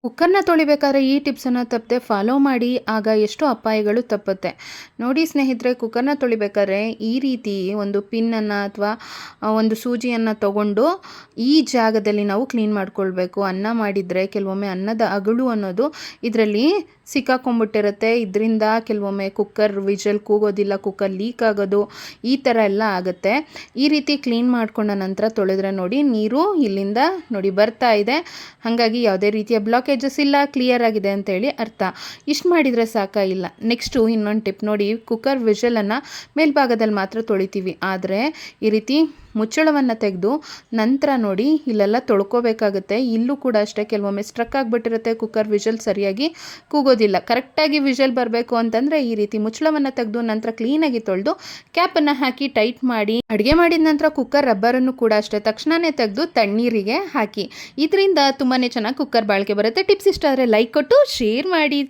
ಕುಕ್ಕರ್ನ ತೊಳಿಬೇಕಾದ್ರೆ ಈ ಟಿಪ್ಸನ್ನು ತಪ್ಪದೆ ಫಾಲೋ ಮಾಡಿ, ಆಗ ಎಷ್ಟೋ ಅಪಾಯಗಳು ತಪ್ಪುತ್ತೆ. ನೋಡಿ ಸ್ನೇಹಿತರೆ, ಕುಕ್ಕರ್ನ ತೊಳಿಬೇಕಾದ್ರೆ ಈ ರೀತಿ ಒಂದು ಪಿನ್ನನ್ನು ಅಥವಾ ಒಂದು ಸೂಜಿಯನ್ನು ತಗೊಂಡು ಈ ಜಾಗದಲ್ಲಿ ನಾವು ಕ್ಲೀನ್ ಮಾಡ್ಕೊಳ್ಬೇಕು. ಅನ್ನ ಮಾಡಿದರೆ ಕೆಲವೊಮ್ಮೆ ಅನ್ನದ ಅಗಳು ಅನ್ನೋದು ಇದರಲ್ಲಿ ಸಿಕ್ಕಾಕೊಂಡ್ಬಿಟ್ಟಿರುತ್ತೆ. ಇದರಿಂದ ಕೆಲವೊಮ್ಮೆ ಕುಕ್ಕರ್ ವಿಜಲ್ ಕೂಗೋದಿಲ್ಲ, ಕುಕ್ಕರ್ ಲೀಕ್ ಆಗೋದು, ಈ ಥರ ಎಲ್ಲ ಆಗುತ್ತೆ. ಈ ರೀತಿ ಕ್ಲೀನ್ ಮಾಡ್ಕೊಂಡ ನಂತರ ತೊಳೆದ್ರೆ ನೋಡಿ ನೀರು ಇಲ್ಲಿಂದ ನೋಡಿ ಬರ್ತಾ ಇದೆ. ಹಾಗಾಗಿ ಯಾವುದೇ ರೀತಿಯ ಬ್ಲಾಕೇಜಸ್ ಇಲ್ಲ, ಕ್ಲಿಯರ್ ಆಗಿದೆ ಅಂತೇಳಿ ಅರ್ಥ. ಇಷ್ಟು ಮಾಡಿದರೆ ಇಲ್ಲ. ನೆಕ್ಸ್ಟು ಇನ್ನೊಂದು ಟಿಪ್ ನೋಡಿ, ಕುಕ್ಕರ್ ವಿಷಲನ್ನು ಮೇಲ್ಭಾಗದಲ್ಲಿ ಮಾತ್ರ ತೊಳಿತೀವಿ. ಆದರೆ ಈ ರೀತಿ ಮುಚ್ಚಳವನ್ನು ತೆಗೆದು ನಂತರ ನೋಡಿ ಇಲ್ಲೆಲ್ಲ ತೊಳ್ಕೊಬೇಕಾಗುತ್ತೆ. ಇಲ್ಲೂ ಕೂಡ ಅಷ್ಟೇ, ಕೆಲವೊಮ್ಮೆ ಸ್ಟ್ರಕ್ ಆಗಿಬಿಟ್ಟಿರುತ್ತೆ, ಕುಕ್ಕರ್ ವಿಷಲ್ ಸರಿಯಾಗಿ ಕೂಗೋದಿಲ್ಲ. ಕರೆಕ್ಟಾಗಿ ವಿಷಲ್ ಬರಬೇಕು ಅಂತಂದರೆ ಈ ರೀತಿ ಮುಚ್ಚಳವನ್ನು ತೆಗೆದು ನಂತರ ಕ್ಲೀನಾಗಿ ತೊಳೆದು ಕ್ಯಾಪನ್ನು ಹಾಕಿ ಟೈಟ್ ಮಾಡಿ, ಅಡುಗೆ ಮಾಡಿದ ನಂತರ ಕುಕ್ಕರ್ ರಬ್ಬರನ್ನು ಕೂಡ ಅಷ್ಟೇ ತಕ್ಷಣವೇ ತೆಗೆದು ತಣ್ಣೀರಿಗೆ ಹಾಕಿ. ಇದರಿಂದ ತುಂಬಾ ಚೆನ್ನಾಗಿ ಕುಕ್ಕರ್ ಬಾಳಿಕೆ ಬರುತ್ತೆ. ಟಿಪ್ಸ್ ಇಷ್ಟ ಆದರೆ ಲೈಕ್ ಕೊಟ್ಟು ಶೇರ್ ಮಾಡಿ.